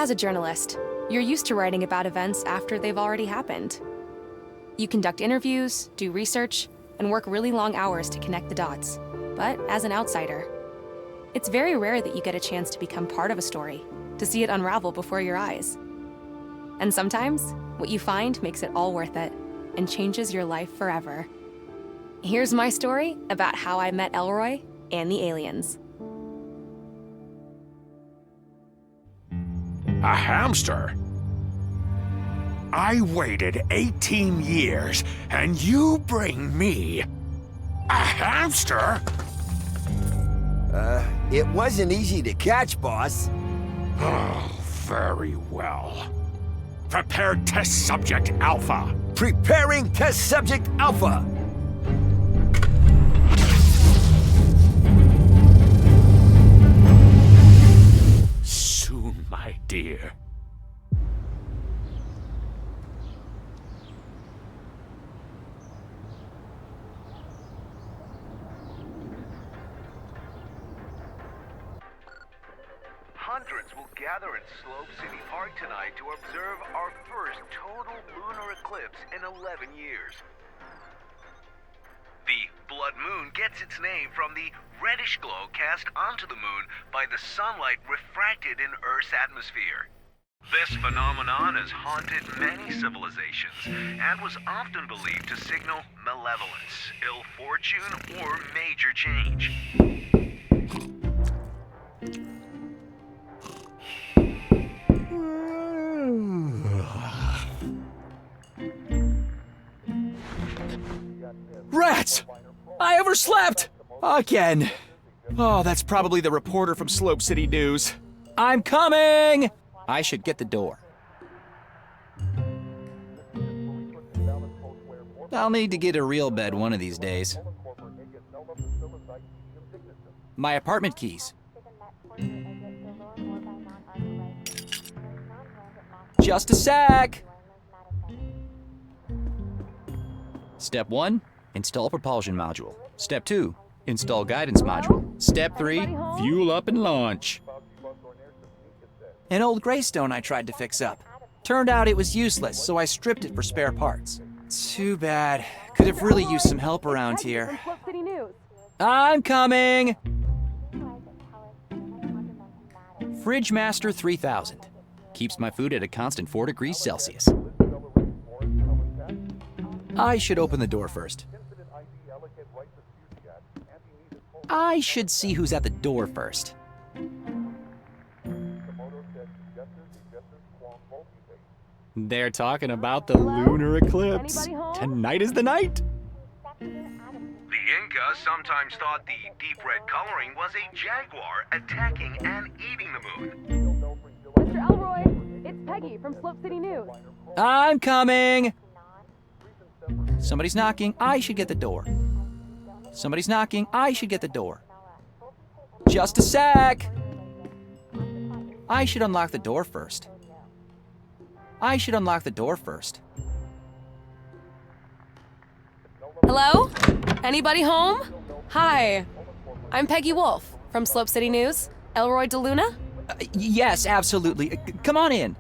As a journalist, you're used to writing about events after they've already happened. You conduct interviews, do research, and work really long hours to connect the dots. But as an outsider, it's very rare that you get a chance to become part of a story, to see it unravel before your eyes. And sometimes, what you find makes it all worth it and changes your life forever. Here's my story about how I met Elroy and the aliens. A hamster? I waited 18 years, and you bring me a hamster? It wasn't easy to catch, boss. Oh, very well. Prepare test subject Alpha. Preparing test subject Alpha. Soon, my dear. Hundreds will gather in Slope City Park tonight to observe our first total lunar eclipse in 11 years. The blood moon gets its name from the reddish glow cast onto the moon by the sunlight refracted in Earth's atmosphere. This phenomenon has haunted many civilizations and was often believed to signal malevolence, ill fortune, or major change. Rats! I overslept! Again. Oh, that's probably the reporter from Slope City News. I'm coming! I should get the door. I'll need to get a real bed one of these days. My apartment keys. Just a sec! Step 1, install propulsion module. Step 2, install guidance module. Step 3, fuel up and launch. An old Greystone I tried to fix up. Turned out it was useless, so I stripped it for spare parts. Too bad. Could have really used some help around here. I'm coming! Fridge Master 3000. Keeps my food at a constant 4 degrees Celsius. I should open the door first. I should see who's at the door first. They're talking about the lunar eclipse. Tonight is the night. The Inca sometimes thought the deep red coloring was a jaguar attacking and eating the moon. Mr. Elroy, it's Peggy from Slope City News. I'm coming! Somebody's knocking. I should get the door. Somebody's knocking. I should get the door. Just a sec! I should unlock the door first. I should unlock the door first. Hello? Anybody home? Hi, I'm Peggy Wolf from Slope City News. Elroy DeLuna? Yes, absolutely. Come on in.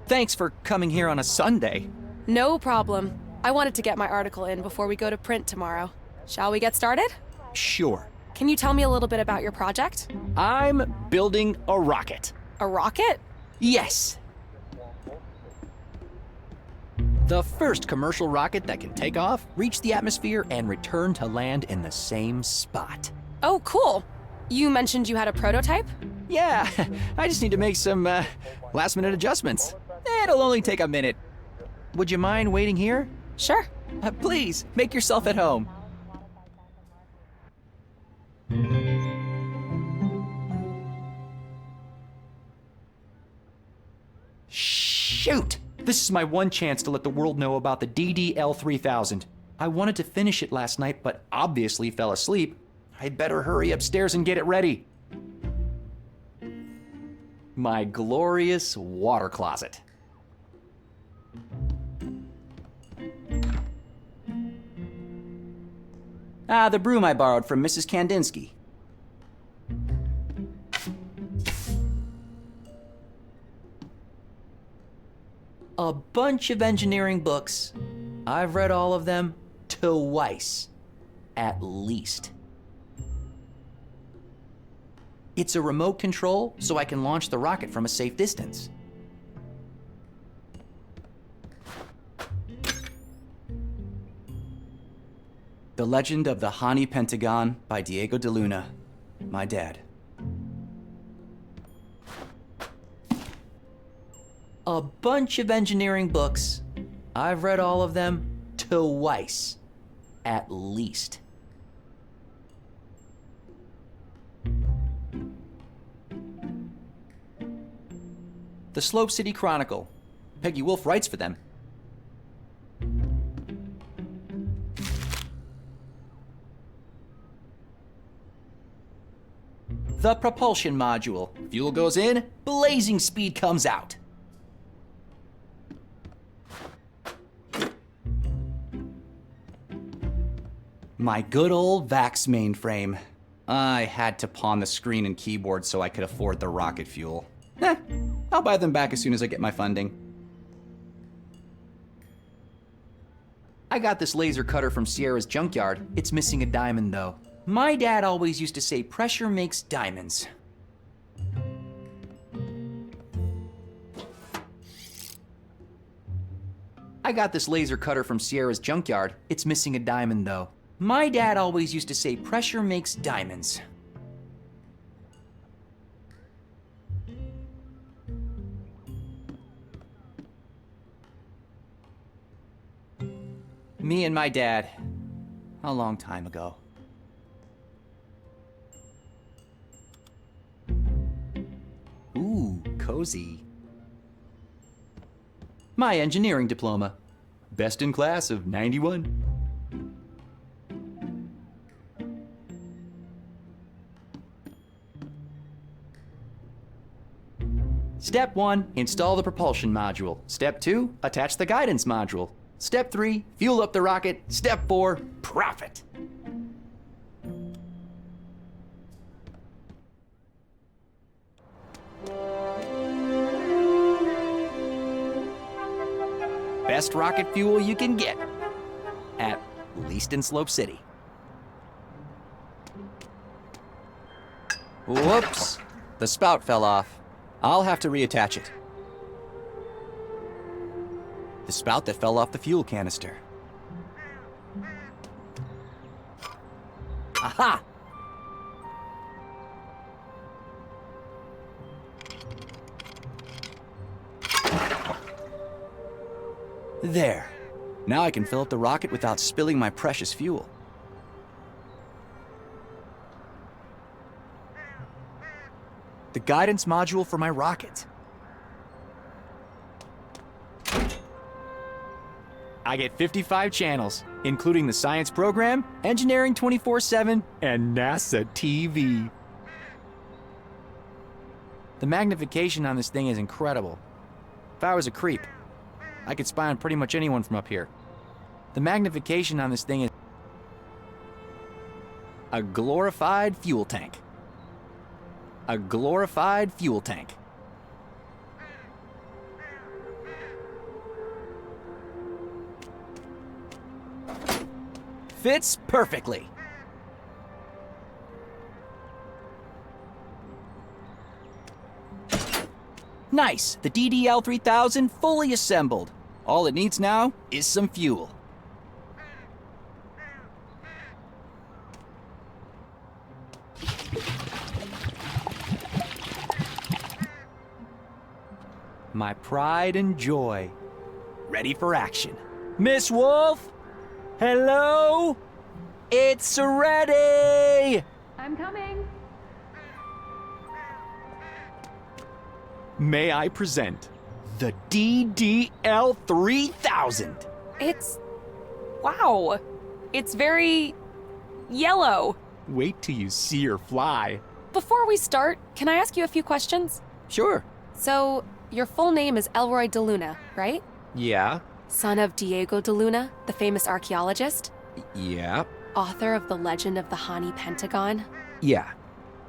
Thanks for coming here on a Sunday. No problem. I wanted to get my article in before we go to print tomorrow. Shall we get started? Sure. Can you tell me a little bit about your project? I'm building a rocket. A rocket? Yes. The first commercial rocket that can take off, reach the atmosphere, and return to land in the same spot. Oh, cool. You mentioned you had a prototype? Yeah, I just need to make some last-minute adjustments. It'll only take a minute. Would you mind waiting here? Sure. Please, make yourself at home. Shoot! This is my one chance to let the world know about the DDL-3000. I wanted to finish it last night, but obviously fell asleep. I'd better hurry upstairs and get it ready. My glorious water closet. The broom I borrowed from Mrs. Kandinsky. A bunch of engineering books. I've read all of them twice, at least. It's a remote control, so I can launch the rocket from a safe distance. The Legend of the Hani Pentagon by Diego de Luna, my dad. A bunch of engineering books. I've read all of them twice, at least. The Slope City Chronicle. Peggy Wolf writes for them. The propulsion module. Fuel goes in, blazing speed comes out. My good old VAX mainframe. I had to pawn the screen and keyboard so I could afford the rocket fuel. I'll buy them back as soon as I get my funding. I got this laser cutter from Sierra's junkyard. It's missing a diamond though. My dad always used to say pressure makes diamonds. I got this laser cutter from Sierra's junkyard. It's missing a diamond though. My dad always used to say pressure makes diamonds. Me and my dad, a long time ago. Ooh, cozy. My engineering diploma. Best in class of 91. Step 1, install the propulsion module. Step 2, attach the guidance module. Step 3, fuel up the rocket. Step 4, profit. Best rocket fuel you can get, at least in Slope City. Whoops, the spout fell off. I'll have to reattach it. The spout that fell off the fuel canister. Aha! There. Now I can fill up the rocket without spilling my precious fuel. The guidance module for my rocket. I get 55 channels, including the science program, engineering 24/7, and NASA TV. The magnification on this thing is incredible. If I was a creep, I could spy on pretty much anyone from up here. The magnification on this thing is a glorified fuel tank. A glorified fuel tank. Fits perfectly. Nice, the DDL-3000 fully assembled. All it needs now is some fuel. My pride and joy, ready for action. Miss Wolf? Hello? It's ready! I'm coming. May I present the DDL-3000? Wow. It's very yellow. Wait till you see her fly. Before we start, can I ask you a few questions? Sure. So, your full name is Elroy de Luna, right? Yeah. Son of Diego de Luna, the famous archaeologist? Yeah. Author of The Legend of the Hani Pentagon? Yeah.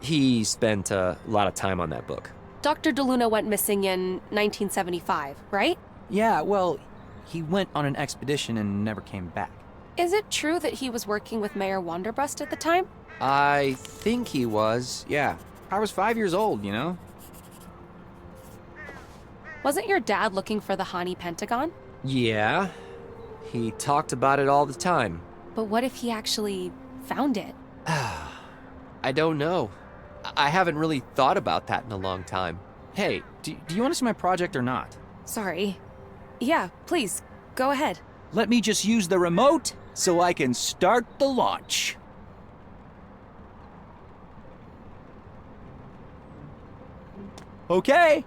He spent a lot of time on that book. Dr. de Luna went missing in 1975, right? Yeah, well, he went on an expedition and never came back. Is it true that he was working with Mayor Wanderbust at the time? I think he was, yeah. I was 5 years old, you know? Wasn't your dad looking for the Hani Pentagon? Yeah. He talked about it all the time. But what if he actually found it? I don't know. I haven't really thought about that in a long time. Hey, do you want to see my project or not? Sorry. Yeah, please, go ahead. Let me just use the remote so I can start the launch. Okay,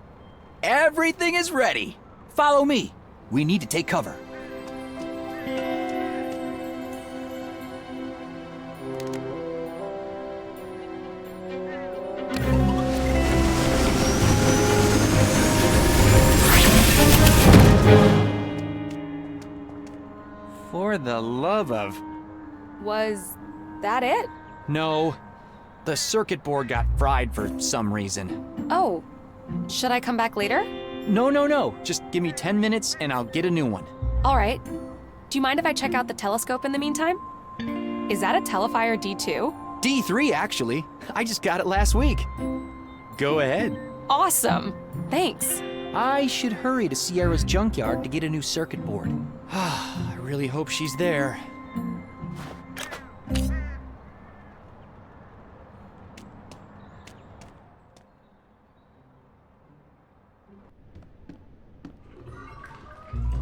everything is ready. Follow me. We need to take cover. For the love of... Was that it? No, the circuit board got fried for some reason. Oh, should I come back later? No. Just give me 10 minutes and I'll get a new one. All right. Do you mind if I check out the telescope in the meantime? Is that a Telefire D2? D3, actually. I just got it last week. Go ahead. Awesome. Thanks. I should hurry to Sierra's junkyard to get a new circuit board. I really hope she's there.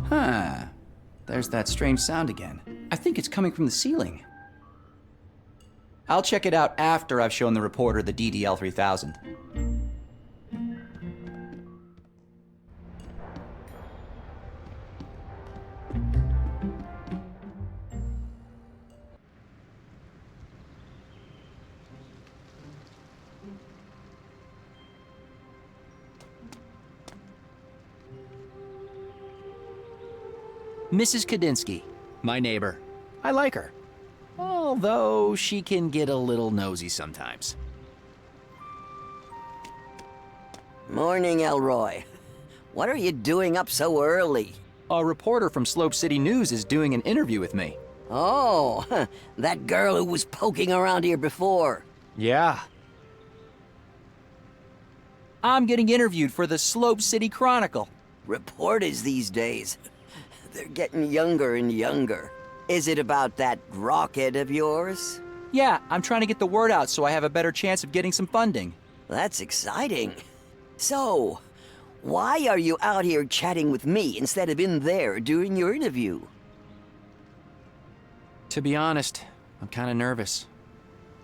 Huh. There's that strange sound again. I think it's coming from the ceiling. I'll check it out after I've shown the reporter the DDL-3000. Mrs. Kadinsky, my neighbor. I like her. Although she can get a little nosy sometimes. Morning, Elroy. What are you doing up so early? A reporter from Slope City News is doing an interview with me. Oh, that girl who was poking around here before. Yeah. I'm getting interviewed for the Slope City Chronicle. Reporters these days, they're getting younger and younger. Is it about that rocket of yours? Yeah, I'm trying to get the word out so I have a better chance of getting some funding. That's exciting. So, why are you out here chatting with me instead of in there doing your interview? To be honest, I'm kind of nervous.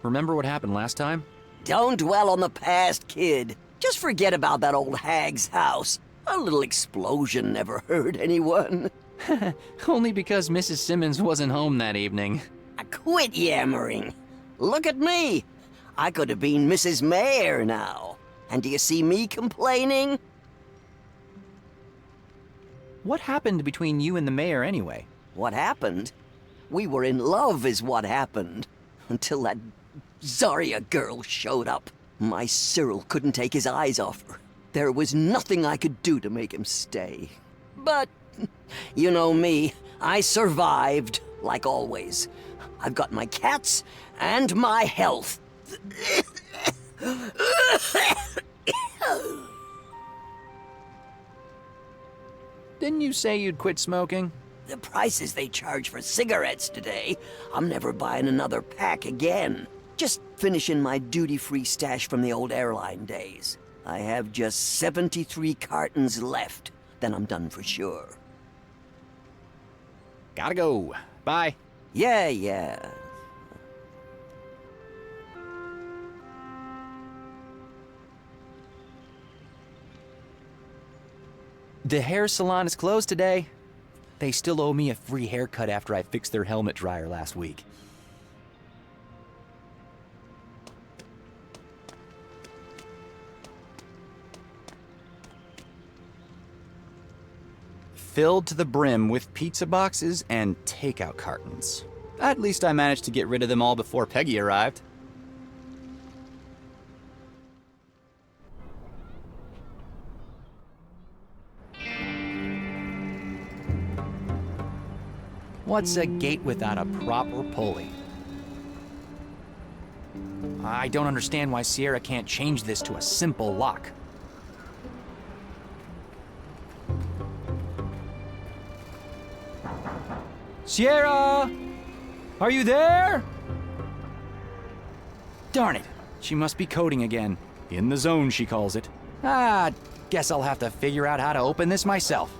Remember what happened last time? Don't dwell on the past, kid. Just forget about that old hag's house. A little explosion never hurt anyone. Only because Mrs. Simmons wasn't home that evening. Quit yammering. Look at me. I could have been Mrs. Mayor now. And do you see me complaining? What happened between you and the mayor anyway? What happened? We were in love is what happened. Until that Zarya girl showed up. My Cyril couldn't take his eyes off her. There was nothing I could do to make him stay. But, you know me, I survived, like always. I've got my cats and my health. Didn't you say you'd quit smoking? The prices they charge for cigarettes today, I'm never buying another pack again. Just finishing my duty-free stash from the old airline days. I have just 73 cartons left, then I'm done for sure. Gotta go. Bye. Yeah. The hair salon is closed today. They still owe me a free haircut after I fixed their helmet dryer last week. Filled to the brim with pizza boxes and takeout cartons. At least I managed to get rid of them all before Peggy arrived. What's a gate without a proper pulley? I don't understand why Sierra can't change this to a simple lock. Sierra! Are you there? Darn it, she must be coding again. In the zone, she calls it. Guess I'll have to figure out how to open this myself.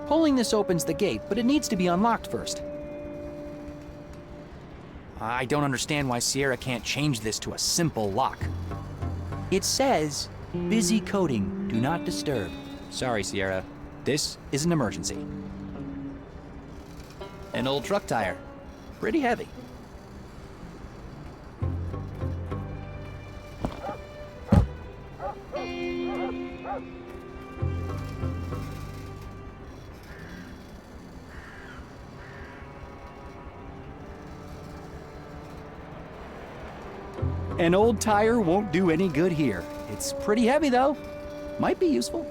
Pulling this opens the gate, but it needs to be unlocked first. I don't understand why Sierra can't change this to a simple lock. It says, busy coding, do not disturb. Sorry, Sierra. This is an emergency. An old truck tire. Pretty heavy. An old tire won't do any good here. It's pretty heavy, though. Might be useful.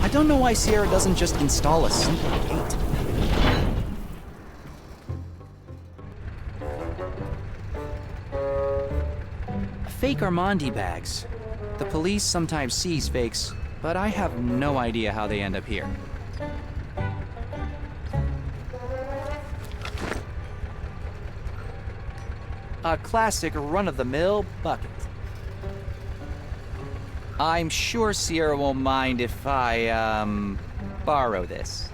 I don't know why Sierra doesn't just install a simple gate. Fake Armandi bags. The police sometimes seize fakes, but I have no idea how they end up here. A classic run-of-the-mill bucket. I'm sure Sierra won't mind if I, borrow this.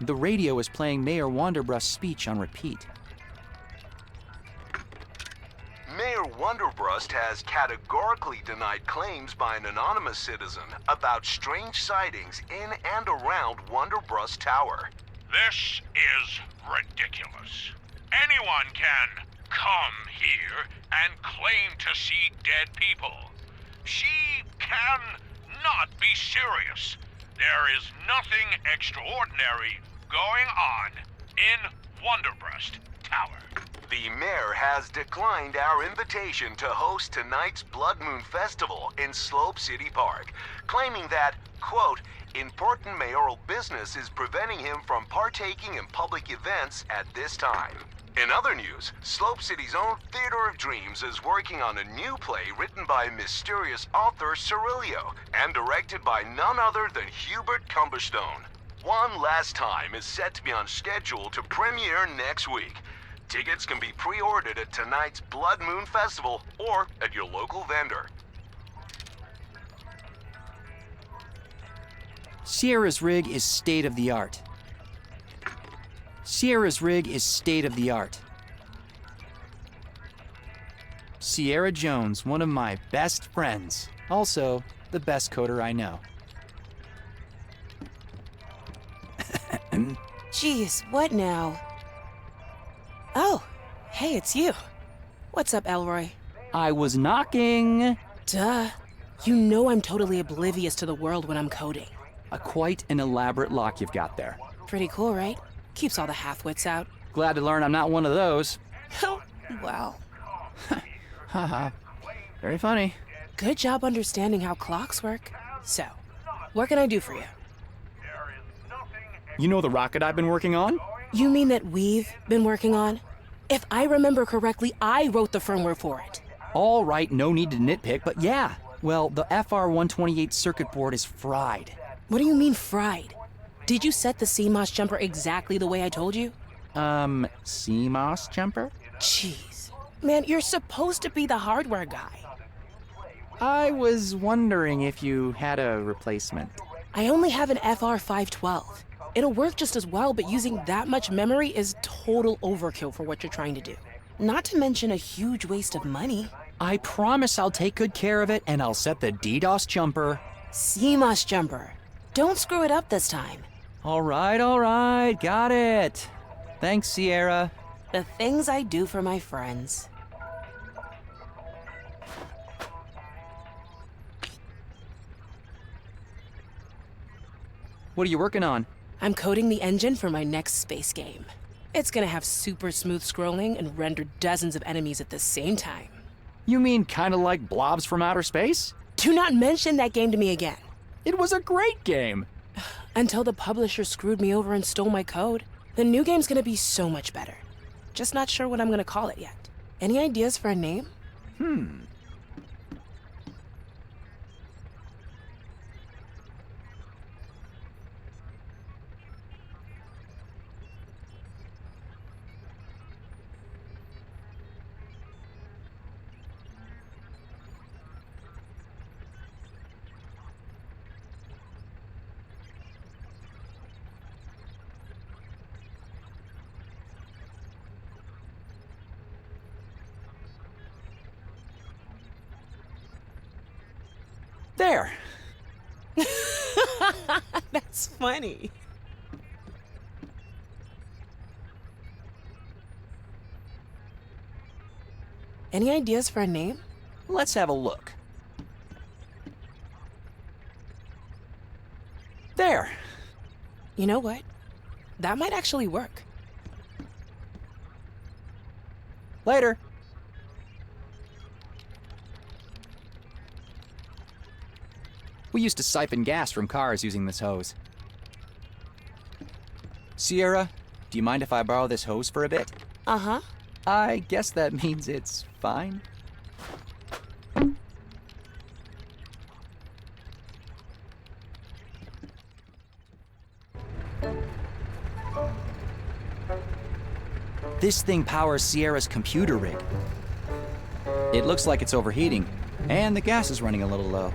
The radio is playing Mayor Wanderbrust's speech on repeat. Mayor Wanderbrust has categorically denied claims by an anonymous citizen about strange sightings in and around Wanderbrust Tower. This is ridiculous. Anyone can come here and claim to see dead people. She can not be serious. There is nothing extraordinary going on in Wanderbrust Tower. The mayor has declined our invitation to host tonight's Blood Moon Festival in Slope City Park, claiming that, quote, important mayoral business is preventing him from partaking in public events at this time. In other news, Slope City's own Theater of Dreams is working on a new play written by mysterious author Cirilio and directed by none other than Hubert Cumberstone. One Last Time is set to be on schedule to premiere next week. Tickets can be pre-ordered at tonight's Blood Moon Festival or at your local vendor. Sierra's rig is state-of-the-art. Sierra's rig is state-of-the-art. Sierra Jones, one of my best friends. Also, the best coder I know. Jeez, what now? Oh, hey, it's you. What's up, Elroy? I was knocking. Duh. You know I'm totally oblivious to the world when I'm coding. Quite an elaborate lock you've got there. Pretty cool, right? Keeps all the half-wits out. Glad to learn I'm not one of those. Wow. Haha. Very funny. Good job understanding how clocks work. So, what can I do for you? You know the rocket I've been working on? You mean that we've been working on? If I remember correctly, I wrote the firmware for it. All right, no need to nitpick, but yeah. Well, the FR128 circuit board is fried. What do you mean fried? Did you set the CMOS jumper exactly the way I told you? CMOS jumper? Jeez. Man, you're supposed to be the hardware guy. I was wondering if you had a replacement. I only have an FR512. It'll work just as well, but using that much memory is total overkill for what you're trying to do. Not to mention a huge waste of money. I promise I'll take good care of it, and I'll set the DDoS jumper. CMOS jumper. Don't screw it up this time. All right, got it. Thanks, Sierra. The things I do for my friends. What are you working on? I'm coding the engine for my next space game. It's gonna have super smooth scrolling and render dozens of enemies at the same time. You mean kinda like Blobs from Outer Space? Do not mention that game to me again. It was a great game. Until the publisher screwed me over and stole my code. The new game's gonna be so much better. Just not sure what I'm gonna call it yet. Any ideas for a name? There. That's funny. Any ideas for a name? Let's have a look. There. You know what? That might actually work. Later. We used to siphon gas from cars using this hose. Sierra, do you mind if I borrow this hose for a bit? Uh-huh. I guess that means it's fine. This thing powers Sierra's computer rig. It looks like it's overheating, and the gas is running a little low.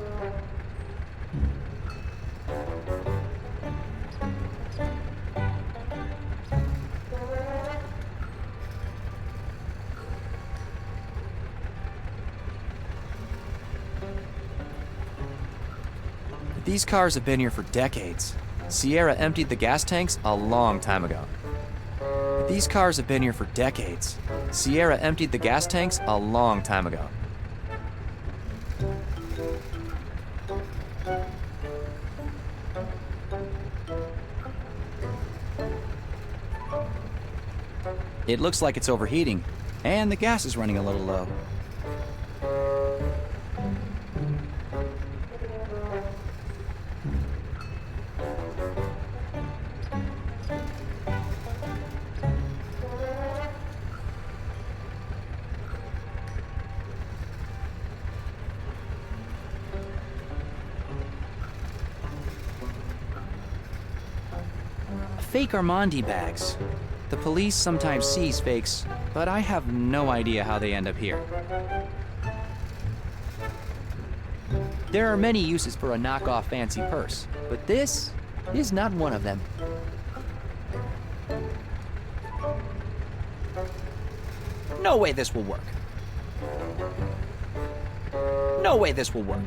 These cars have been here for decades. Sierra emptied the gas tanks a long time ago. These cars have been here for decades. Sierra emptied the gas tanks a long time ago. It looks like it's overheating, and the gas is running a little low. Fake Armandi bags. The police sometimes seize fakes, but I have no idea how they end up here. There are many uses for a knockoff fancy purse, but this is not one of them. No way this will work. No way this will work.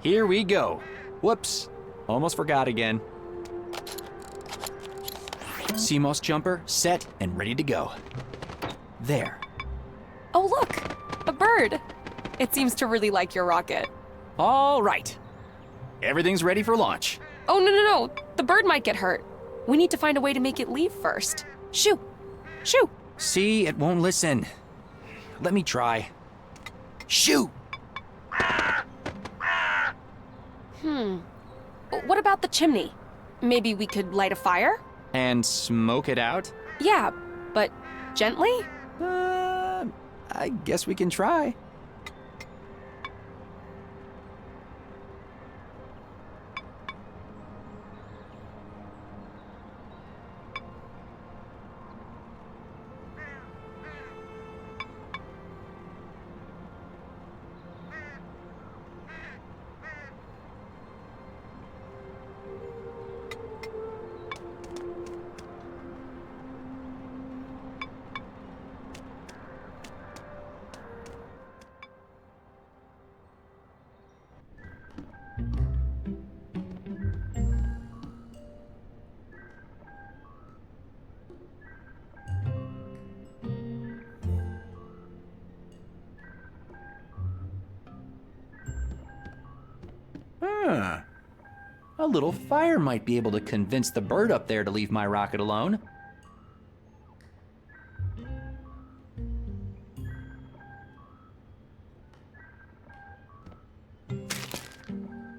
Here we go. Whoops, almost forgot again. CMOS jumper set and ready to go. There. Oh, look! A bird! It seems to really like your rocket. All right. Everything's ready for launch. Oh, no. The bird might get hurt. We need to find a way to make it leave first. Shoo! Shoo! See, it won't listen. Let me try. Shoo! What about the chimney? Maybe we could light a fire? And smoke it out? Yeah, but gently? I guess we can try. A little fire might be able to convince the bird up there to leave my rocket alone.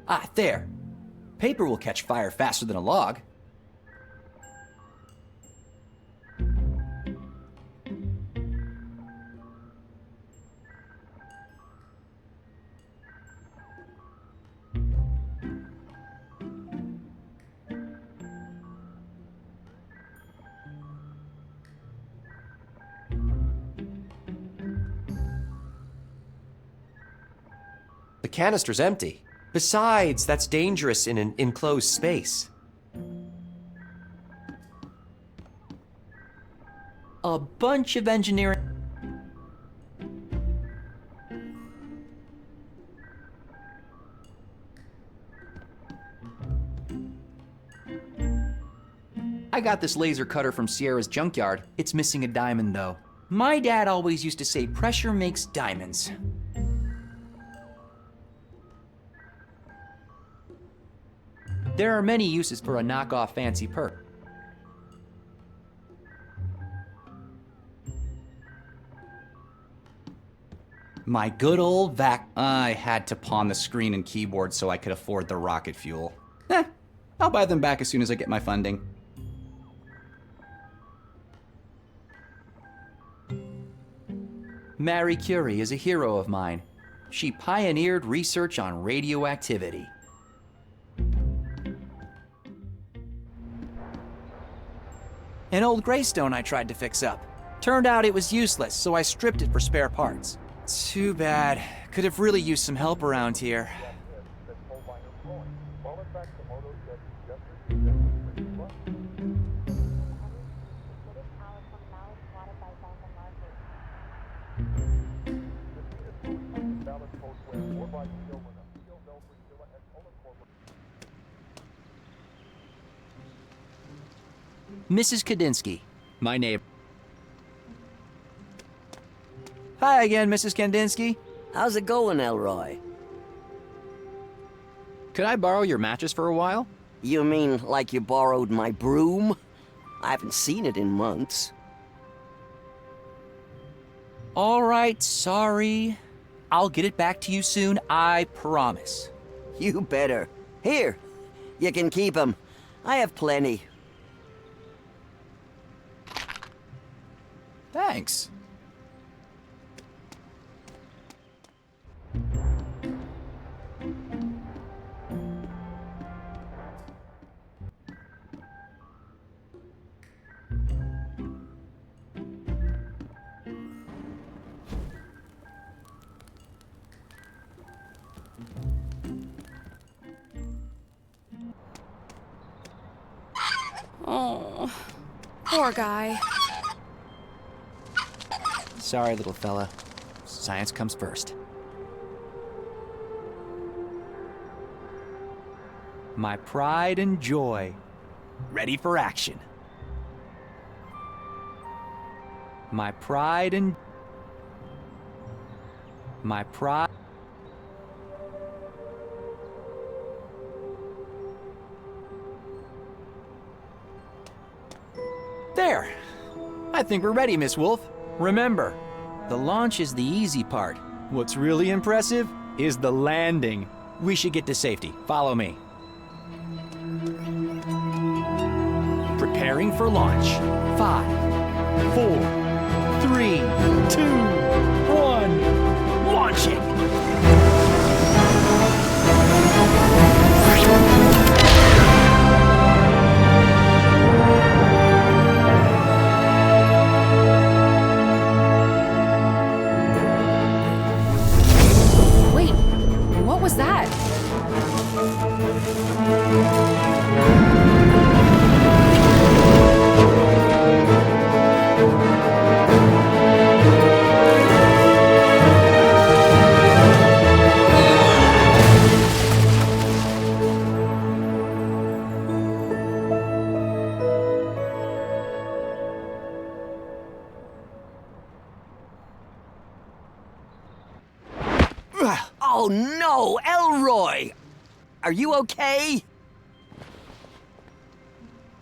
Ah, there. Paper will catch fire faster than a log. The canister's empty. Besides, that's dangerous in an enclosed space. A bunch of engineering. I got this laser cutter from Sierra's junkyard. It's missing a diamond though. My dad always used to say pressure makes diamonds. There are many uses for a knockoff fancy perk. My good old vac. I had to pawn the screen and keyboard so I could afford the rocket fuel. I'll buy them back as soon as I get my funding. Marie Curie is a hero of mine. She pioneered research on radioactivity. An old Greystone I tried to fix up. Turned out it was useless, so I stripped it for spare parts. Too bad. Could have really used some help around here. Mrs. Kandinsky, my neighbor. Hi again, Mrs. Kandinsky. How's it going, Elroy? Could I borrow your mattress for a while? You mean like you borrowed my broom? I haven't seen it in months. All right, sorry. I'll get it back to you soon, I promise. You better. Here, you can keep 'em. I have plenty. Thanks. Poor guy. Sorry, little fella. Science comes first. My pride and joy. Ready for action. My pride and... My pride... There! I think we're ready, Miss Wolf. Remember, the launch is the easy part. What's really impressive is the landing. We should get to safety. Follow me. Preparing for launch. 5, 4, 3, 2, 1. Launching! Wait, what was that? Oh no, Elroy! Are you okay?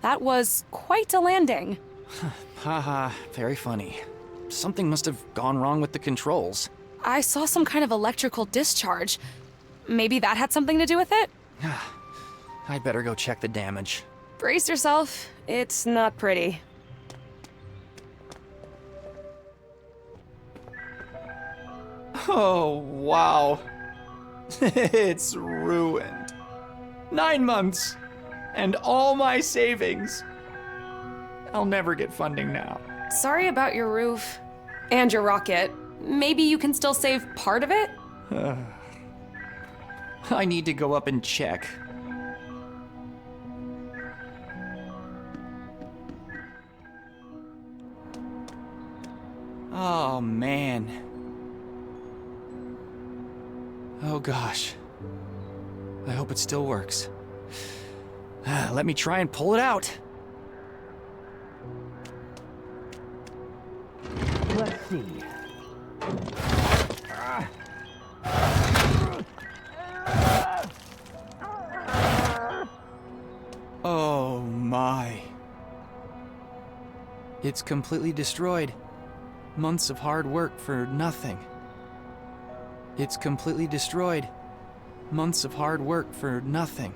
That was quite a landing. Haha, very funny. Something must have gone wrong with the controls. I saw some kind of electrical discharge. Maybe that had something to do with it? I'd better go check the damage. Brace yourself. It's not pretty. Oh, wow. It's ruined. 9 months. And all my savings. I'll never get funding now. Sorry about your roof. And your rocket. Maybe you can still save part of it? I need to go up and check. Oh, man. Oh, gosh. I hope it still works. Let me try and pull it out. Let's see. Oh, my. It's completely destroyed. Months of hard work for nothing. It's completely destroyed. Months of hard work for nothing.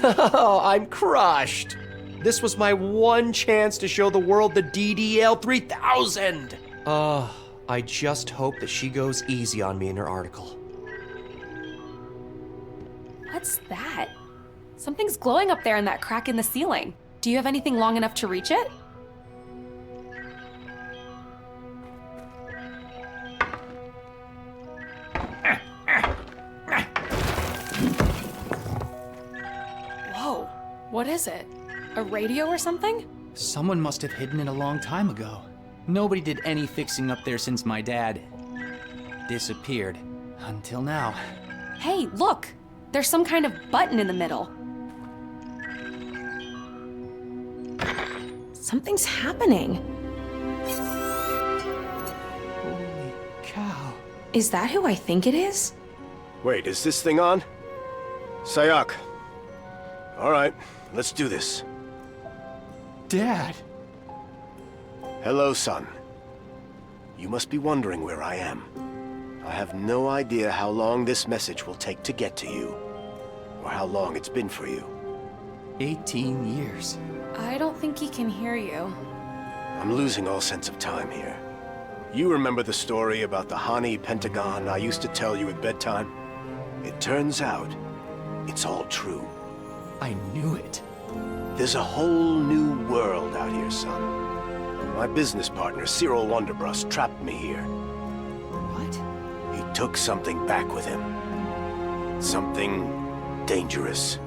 Oh, I'm crushed. This was my one chance to show the world the DDL 3000. I just hope that she goes easy on me in her article. What's that? Something's glowing up there in that crack in the ceiling. Do you have anything long enough to reach it? Whoa, what is it? A radio or something? Someone must have hidden it a long time ago. Nobody did any fixing up there since my dad disappeared. Until now. Hey, look! There's some kind of button in the middle. Something's happening. Holy cow. Is that who I think it is? Wait, is this thing on? Sayak. All right, let's do this. Dad! Hello, son. You must be wondering where I am. I have no idea how long this message will take to get to you, or how long it's been for you. 18 years. I don't think he can hear you. I'm losing all sense of time here. You remember the story about the Hani Pentagon I used to tell you at bedtime? It turns out, it's all true. I knew it. There's a whole new world out here, son. My business partner, Cyril Wonderbrust, trapped me here. What? He took something back with him. Something dangerous.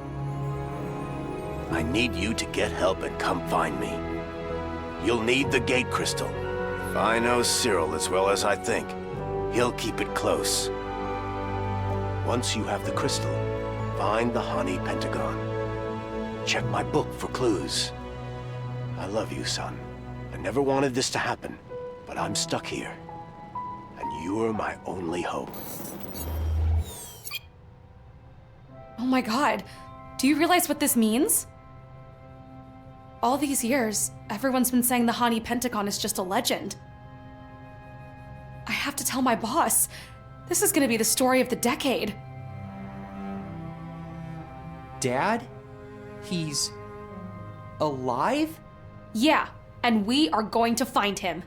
I need you to get help and come find me. You'll need the gate crystal. If I know Cyril as well as I think, he'll keep it close. Once you have the crystal, find the honey pentagon. Check my book for clues. I love you, son. I never wanted this to happen, but I'm stuck here. And you're my only hope. Oh my god. Do you realize what this means? All these years, everyone's been saying the Hani Pentagon is just a legend. I have to tell my boss. This is gonna be the story of the decade. Dad? He's alive? Yeah, and we are going to find him.